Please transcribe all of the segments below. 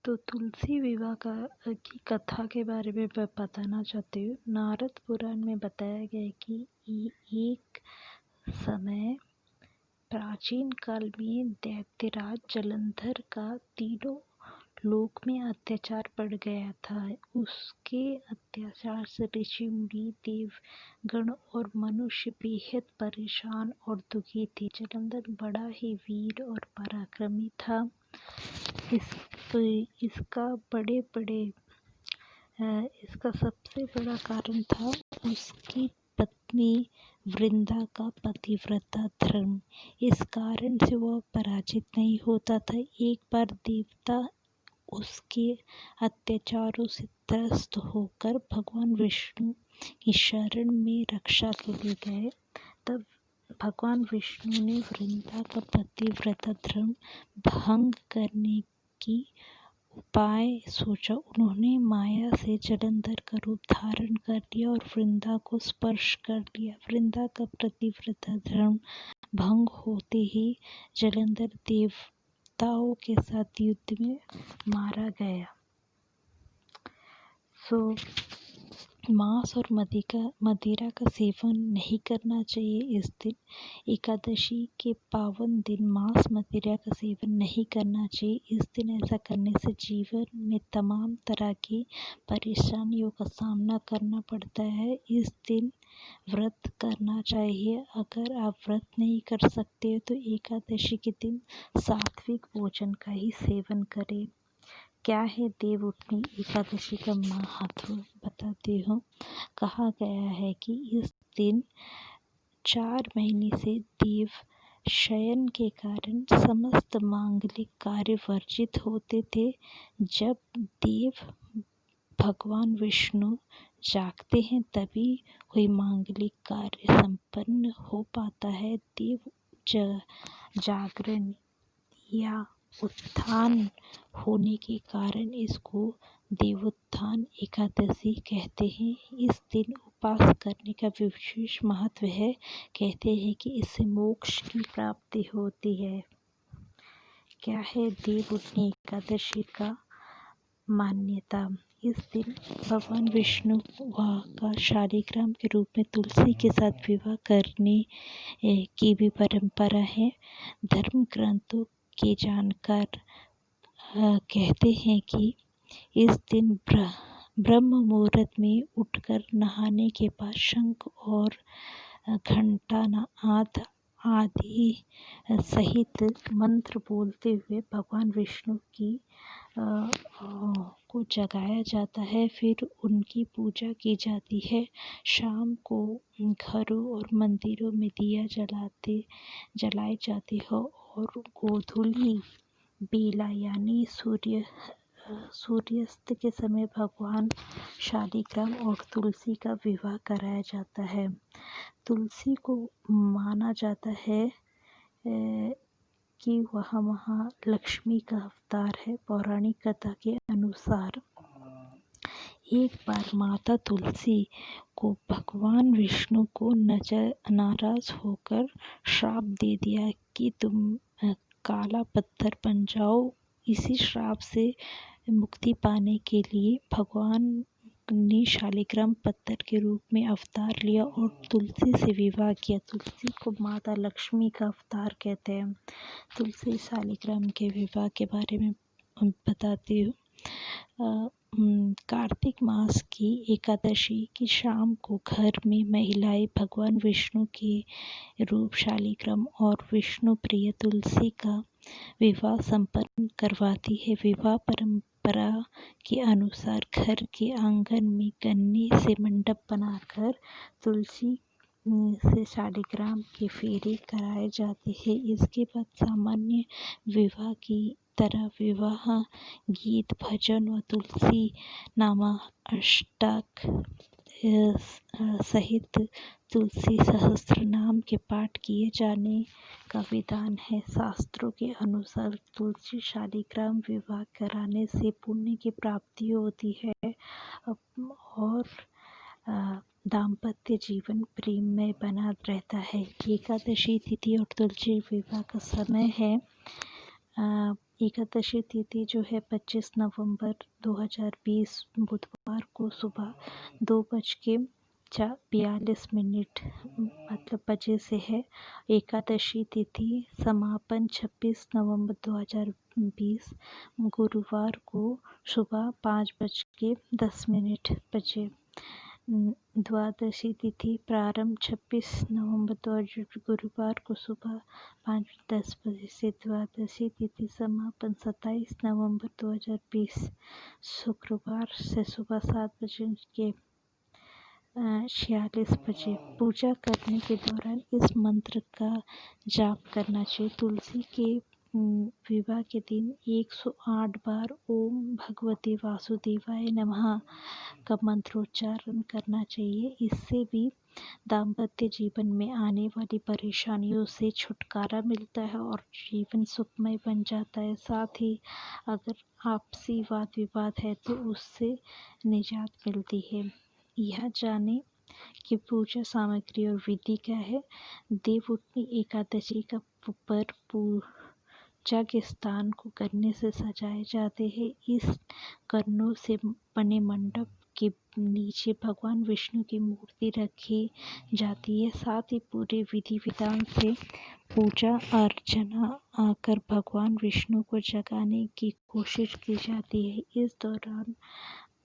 तो तुलसी विवाह की कथा के बारे में मैं बताना चाहती हूँ। नारद पुराण में बताया गया है कि एक समय प्राचीन काल में दैत्यराज जलंधर का तीनों लोक में अत्याचार बढ़ गया था। उसके अत्याचार से ऋषि मुनि देवगण और मनुष्य बेहद परेशान और दुखी थे। जलंधर बड़ा ही वीर और पराक्रमी था। इसका सबसे बड़ा कारण था उसकी पत्नी वृंदा का पतिव्रता धर्म। इस कारण से वह पराजित नहीं होता था। एक बार देवता उसके अत्याचारों से त्रस्त होकर भगवान विष्णु की शरण में रक्षा के लिए गए। तब भगवान विष्णु ने वृंदा का पतिव्रता धर्म भंग करने की उपाय सोचा। उन्होंने माया से जलंधर का रूप धारण कर लिया और वृंदा को स्पर्श कर लिया। वृंदा का पतिव्रता धर्म भंग होते ही जलंधर देवताओं के साथ युद्ध में मारा गया। मांस और मदिरा का सेवन नहीं करना चाहिए। इस दिन एकादशी के पावन दिन मांस मदिरा का सेवन नहीं करना चाहिए। इस दिन ऐसा करने से जीवन में तमाम तरह की परेशानियों का सामना करना पड़ता है। इस दिन व्रत करना चाहिए। अगर आप व्रत नहीं कर सकते तो एकादशी के दिन सात्विक भोजन का ही सेवन करें। क्या है देवउठनी एकादशी का महत्व बताती हूँ। कहा गया है कि इस दिन 4 महीने से देव शयन के कारण समस्त मांगलिक कार्य वर्जित होते थे। जब देव भगवान विष्णु जागते हैं तभी कोई मांगलिक कार्य संपन्न हो पाता है। देव जागरण या उत्थान होने के कारण इसको देवोत्थान एकादशी कहते हैं। इस दिन उपवास करने का विशेष महत्व है। कहते हैं कि इससे मोक्ष की प्राप्ति होती है। क्या है देवउठनी एकादशी का मान्यता। इस दिन भगवान विष्णु का शालिग्राम के रूप में तुलसी के साथ विवाह करने की भी परंपरा है। धर्म ग्रंथों के जानकार कहते हैं कि इस दिन ब्रह्म मुहूर्त में उठकर नहाने के बाद शंख और घंटानाद आदि सहित मंत्र बोलते हुए भगवान विष्णु को जगाया जाता है। फिर उनकी पूजा की जाती है। शाम को घरों और मंदिरों में दिया जलाए जाते हैं और गोधूली बेला यानी सूर्यास्त के समय भगवान शालिग्राम और तुलसी का विवाह कराया जाता है। तुलसी को माना जाता है कि वह महालक्ष्मी का अवतार है। पौराणिक कथा के अनुसार एक बार माता तुलसी को भगवान विष्णु को नाराज होकर श्राप दे दिया कि तुम काला पत्थर बन जाओ। इसी श्राप से मुक्ति पाने के लिए भगवान ने शालिग्राम पत्थर के रूप में अवतार लिया और तुलसी से विवाह किया। तुलसी को माता लक्ष्मी का अवतार कहते हैं। तुलसी शालिग्राम के विवाह के बारे में बताती हूँ। कार्तिक मास की एकादशी की शाम को घर में महिलाएं भगवान विष्णु के रूप शालिग्राम और विष्णु प्रिय तुलसी का विवाह संपन्न करवाती है। विवाह परंपरा के अनुसार घर के आंगन में गन्ने से मंडप बनाकर तुलसी से शालिग्राम के फेरे कराए जाते हैं। इसके बाद सामान्य विवाह की तरह विवाह गीत भजन व तुलसी नामा अष्टक सहित तुलसी सहस्त्र नाम के पाठ किए जाने का विधान है। शास्त्रों के अनुसार तुलसी शालिग्राम विवाह कराने से पुण्य की प्राप्ति होती है और दाम्पत्य जीवन प्रेममय बना रहता है। एकादशी तिथि और तुलसी विवाह का समय है एकादशी तिथि जो है 25 नवंबर 2020 बुधवार को सुबह 2:42 मतलब बजे से है। एकादशी तिथि समापन 26 नवंबर 2020 गुरुवार को सुबह 5:10 बजे। द्वादशी तिथि प्रारंभ 26 नवंबर 2020 गुरुवार को सुबह 5:10 बजे से। द्वादशी तिथि समापन 27 नवंबर 2020 शुक्रवार से सुबह 7:46 पूजा करने के दौरान इस मंत्र का जाप करना चाहिए। तुलसी के विवाह के दिन 108 बार ओम भगवते वासुदेवाय नमः का मंत्रोच्चारण करना चाहिए। इससे भी दाम्पत्य जीवन में आने वाली परेशानियों से छुटकारा मिलता है और जीवन सुखमय बन जाता है। साथ ही अगर आपसी वाद विवाद है तो उससे निजात मिलती है। यह जाने कि पूजा सामग्री और विधि क्या है। देवउठनी एकादशी का पर्व पूजा के स्थान को गन्ने से सजाए जाते हैं। इस गन्नों से बने मंडप के नीचे भगवान विष्णु की मूर्ति रखी जाती है। साथ ही पूरे विधि विधान से पूजा अर्चना कर भगवान विष्णु को जगाने की कोशिश की जाती है। इस दौरान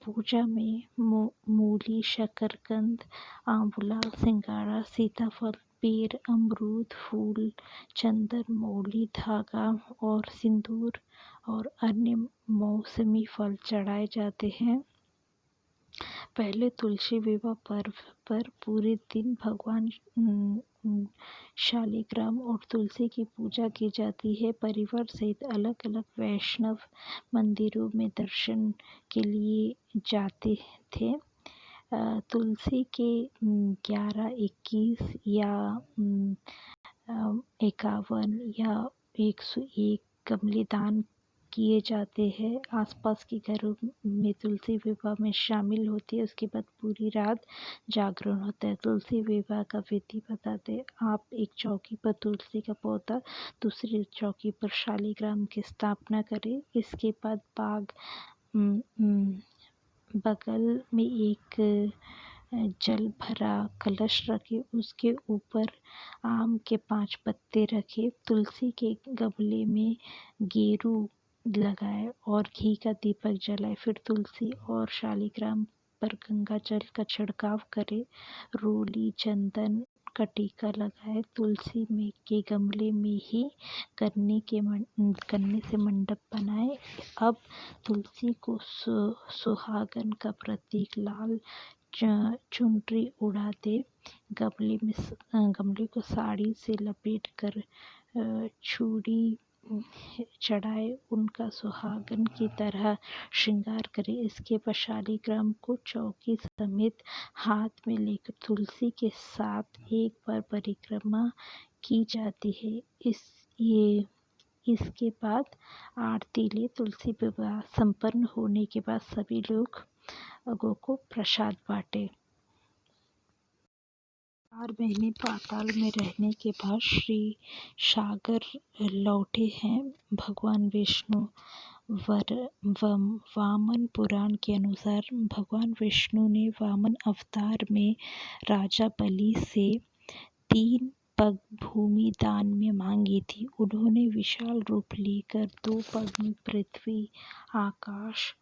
पूजा में मूली, शकरकंद, आंवला, सिंगाड़ा, सीताफल, बेर, अमरूद, फूल, चंदन, मौली, धागा और सिंदूर और अन्य मौसमी फल चढ़ाए जाते हैं। पहले तुलसी विवाह पर्व पर पूरे दिन भगवान शालिग्राम और तुलसी की पूजा की जाती है। परिवार सहित अलग अलग वैष्णव मंदिरों में दर्शन के लिए जाते थे। तुलसी के 11, 21 या 51 या 101 गमले दान किए जाते हैं। आसपास के घरों में तुलसी विवाह में शामिल होती है। उसके बाद पूरी रात जागरण होता है। तुलसी विवाह का विधि बताते हैं। आप एक चौकी पर तुलसी का पौधा, दूसरी चौकी पर शालिग्राम की स्थापना करें। इसके बाद बगल में एक जल भरा कलश रखे, उसके ऊपर आम के 5 पत्ते रखे, तुलसी के गमले में गेरू लगाए और घी का दीपक जलाए। फिर तुलसी और शालिग्राम पर गंगा जल का छिड़काव करे, रोली, चंदन का टीका लगाए। तुलसी में के गमले में ही गन्ने से मंडप बनाए। अब तुलसी को सुहागन का प्रतीक लाल चुनरी उड़ा दे। गमले को साड़ी से लपेट कर चूड़ी चढ़ाए, उनका सुहागन की तरह श्रृंगार करे। इसके बाद शालिग्राम को चौकी समेत हाथ में लेकर तुलसी के साथ एक बार परिक्रमा की जाती है। इसके बाद आरती ले। तुलसी विवाह संपन्न होने के बाद सभी लोगों को प्रसाद बांटे। 4 महीने पाताल में रहने के बाद श्री सागर लौटे हैं भगवान विष्णु। वामन पुराण के अनुसार भगवान विष्णु ने वामन अवतार में राजा बलि से 3 पग भूमि दान में मांगी थी। उन्होंने विशाल रूप लेकर 2 पग में पृथ्वी, आकाश,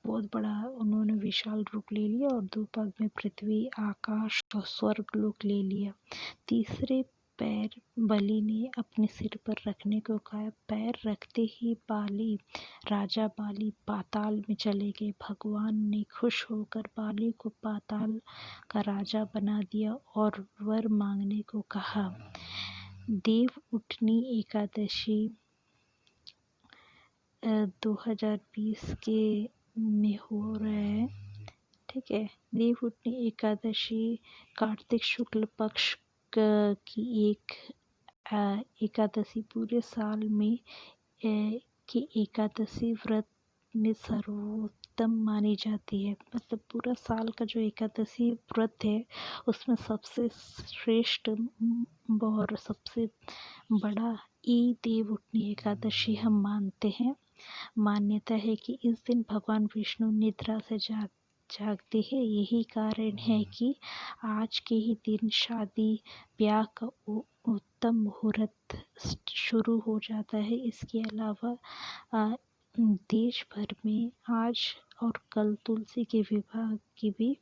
बहुत बड़ा उन्होंने विशाल रूप ले लिया और 2 पग में पृथ्वी, आकाश और स्वर्गलोक ले लिया। तीसरे पैर बलि ने अपने सिर पर रखने को कहा। पैर रखते ही राजा बाली पाताल में चले गए। भगवान ने खुश होकर बाली को पाताल का राजा बना दिया और वर मांगने को कहा। देवउठनी एकादशी 2020 के में हो रहा है, ठीक है। देवउठनी एकादशी कार्तिक शुक्ल पक्ष की एक एकादशी पूरे साल में की एकादशी व्रत में उत्तम मानी जाती है। मतलब पूरा साल का जो एकादशी व्रत है उसमें सबसे श्रेष्ठ और सबसे बड़ा ई देवउठनी एकादशी हम मानते हैं। मान्यता है कि इस दिन भगवान विष्णु निद्रा से जागते हैं। यही कारण है कि आज के ही दिन शादी ब्याह का उत्तम मुहूर्त शुरू हो जाता है। इसके अलावा देश भर में आज और कल तुलसी के विवाह की भी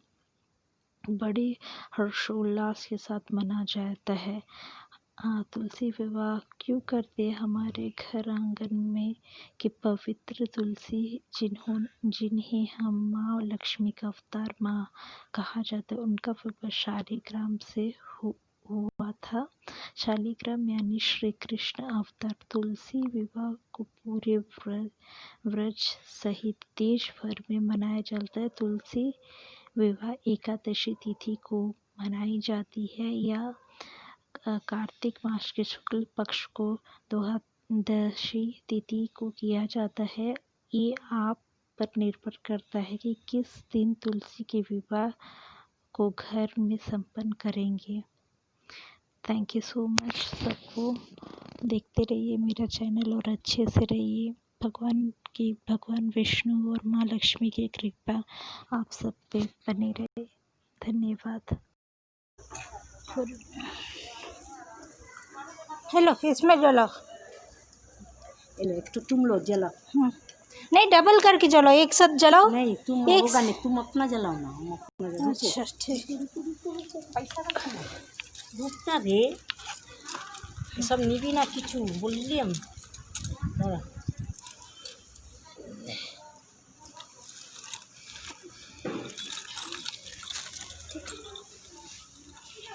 बड़े हर्षोल्लास के साथ मना जाता है। तुलसी विवाह क्यों करते हैं? हमारे घर आंगन में कि पवित्र तुलसी जिन्हें हम माँ लक्ष्मी का अवतार माँ कहा जाता है, उनका विवाह शालिग्राम से हुआ था। शालिग्राम यानी श्री कृष्ण अवतार। तुलसी विवाह को पूरे व्रज सहित देश भर में मनाया जाता है। तुलसी विवाह एकादशी तिथि को मनाई जाती है या कार्तिक मास के शुक्ल पक्ष को द्वादशी तिथि को किया जाता है। ये आप पर निर्भर करता है कि किस दिन तुलसी के विवाह को घर में संपन्न करेंगे। Thank you so much. सबको देखते रहिए मेरा चैनल और अच्छे से रहिए। भगवान विष्णु और माँ लक्ष्मी की कृपा आप सब पे बनी रहे। धन्यवाद। हेलो, इसमें जलाओ। एक तो तुम लोग जलाओ। नहीं, डबल करके जलाओ, एक साथ जलाओ। नहीं तुम होगा नहीं, तुम अपना जलाओ ना, हम अपना जलाओ। अच्छा ठीक। पैसा रखना रुकता भे सब निबी ना किचु बोलिए हम।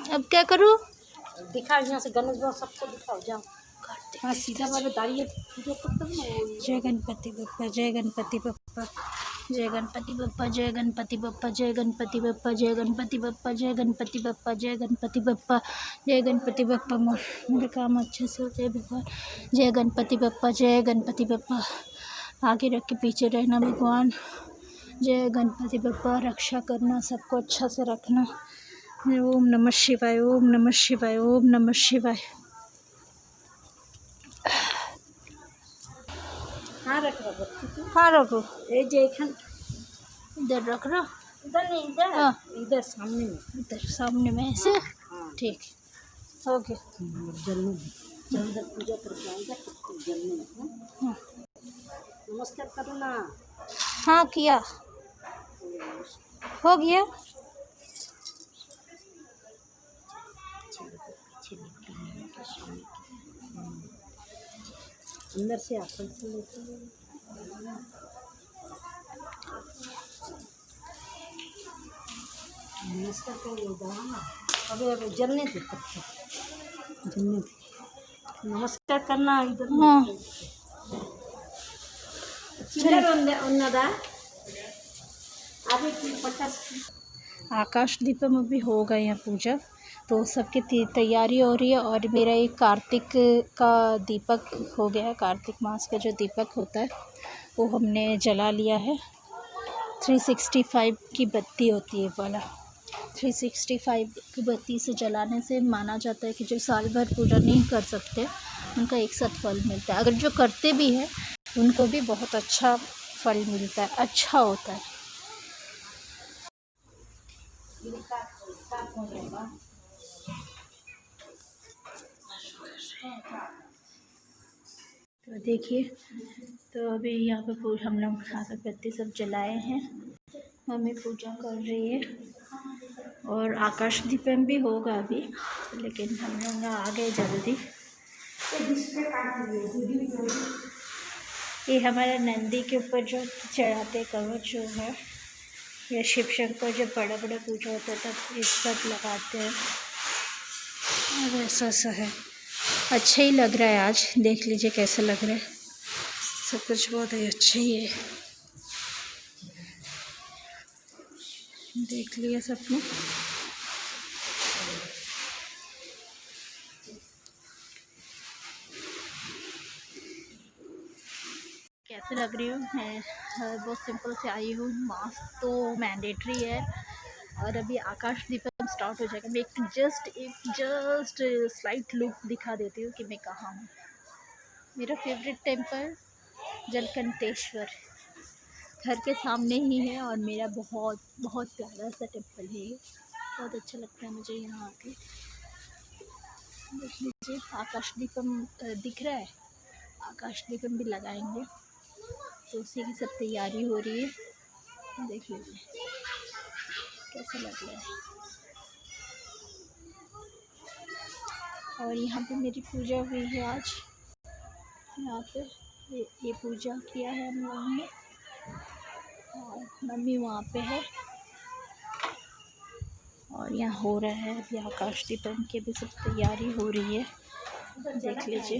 अब क्या करूँ? दिखाओ यहाँ से गणेश बाबा सबको दिखाओ, जाओ। हाँ सीधा वाला दाढ़ी पूजा करते हो ना। जय गणपति बप्पा, जय गणपति बप्पा, जय गणपति बप्पा, जय गणपति बप्पा, जय गणपति बप्पा, जय गणपति बप्पा, जय गणपति बप्पा, जय गणपति बप्पा, जय गणपति बप्पा। मेरे काम अच्छे से होते हैं भगवान। जय गणपति बप्पा, जय गणपति बप्पा। आगे रख के पीछे रहना भगवान। जय गणपति बप्पा, रक्षा करना, सबको अच्छा से रखना। ओम नमः शिवाय, ओम नमः शिवाय, ओम नमः शिवाय। हाँ रख रहा बच्ची। हाँ रखो, ए जय खान इधर रख रहा। इधर नहीं, इधर हाँ इधर सामने में। इधर सामने में ऐसे। हाँ ठीक, ओके। जलने जल्द पूजा करके आएगा तो जलने। हाँ नमस्कार करो ना। हाँ किया, हो गया। अंदर से आकर से लेते हैं। नमस्कार करो ना। अबे जलने दे, तब तक जलने दे। नमस्कार करना इधर। हाँ चिल्लर उन्नदा अभी 50। आकाश दीपम अभी हो गए हैं पूजा, तो सबकी तैयारी हो रही है। और मेरा एक कार्तिक का दीपक हो गया है। कार्तिक मास का जो दीपक होता है वो हमने जला लिया है। 365 की बत्ती होती है वाला। 365 की बत्ती से जलाने से माना जाता है कि जो साल भर पूजा नहीं कर सकते उनका एक साथ फल मिलता है। अगर जो करते भी हैं उनको भी बहुत अच्छा फल मिलता है, अच्छा होता है। तो देखिए, तो अभी यहाँ पे हम लोग अगरबत्ती सब जलाए हैं। मम्मी पूजा कर रही है और आकाश दीपम भी होगा अभी, लेकिन हम लोग आ गए जल्दी। ये हमारे नंदी के ऊपर जो चढ़ाते कवच जो है, या शिव शंकर जब बड़ा बड़ा पूजा होता है तब ये सब लगाते हैं। और ऐसा सा है, अच्छा ही लग रहा है। आज देख लीजिए कैसा लग रहा है, सब कुछ बहुत ही अच्छा ही है। देख लिया सबने। कैसा कैसे लग रही हूँ? मैं बहुत सिंपल से आई हूँ। मास्क तो मैंडेटरी है और अभी आकाश दीपम स्टार्ट हो जाएगा। मैं जस्ट स्लाइट लुक दिखा देती हूँ कि मैं कहाँ हूँ। मेरा फेवरेट टेम्पल जलकंठेश्वर घर के सामने ही है और मेरा बहुत बहुत प्यारा सा टेम्पल है ये। बहुत अच्छा लगता है मुझे यहाँ आके। देख लीजिए आकाश दीपम दिख रहा है। आकाश दीपम भी लगाएंगे तो उसी की सब तैयारी हो रही है। देख लीजिए कैसा लग रहा है। और यहाँ पे मेरी पूजा हुई है आज। यहाँ पे ये पूजा किया है हम लोगों ने और मम्मी वहाँ पे है और यहाँ हो रहा है अभी आकाश दीपम की भी सब तैयारी हो रही है। देख लीजिए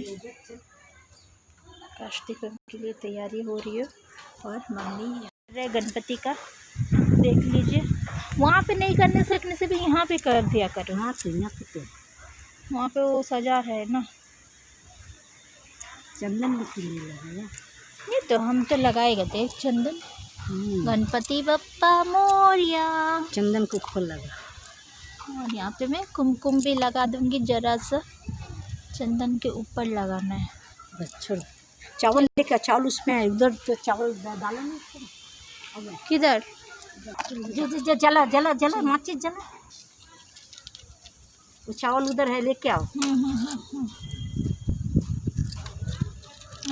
आकाश दीपम के लिए तैयारी हो रही है और मम्मी गणपति का देख लीजिए। वहाँ पे नहीं करने सकने से भी यहाँ पे कर दिया करो। वहाँ पे वो सजा है ना, चंदन भी लगाया। नहीं तो हम तो लगाएगा देख चंदन। गणपति बप्पा मोरिया। चंदन को ऊपर लगा और यहाँ पे मैं कुमकुम भी लगा दूंगी। जरा सा चंदन के ऊपर लगाना है। बस छोड़। चावल लेकर चावल उसमें है, उधर तो चावल डाला नहीं। किधर? जला जला जला माचिस जला। वो चावल उधर है, लेके आओ।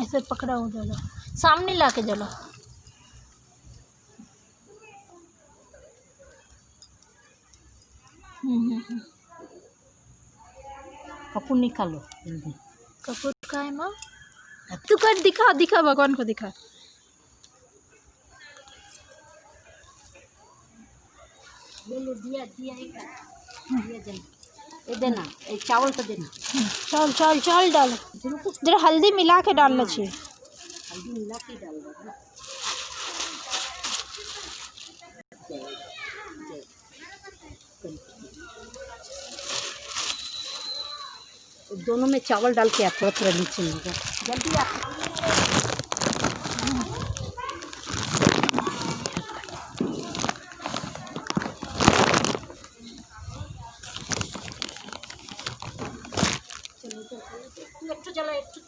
ऐसे पकड़ा हो जला, सामने ला के जला। कपूर निकालो जल्दी। कपूर का है माँ? तू कर, दिखा दिखा भगवान को दिखा। ले लो दिया दिया दिया जल्दी। ये देना, ये चावल तो देना। चावल चावल चावल डालो। जरा हल्दी मिला के डालना चाहिए। हल्दी मिला के डाल दो। दोनों में चावल डाल के थोड़ा थोड़ा नीचे मिलेगा। जल्दी आप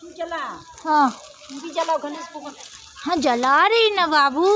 तू जला। हाँ तू भी जलाओ गणेश भगवान। हाँ जला रही ना बाबू।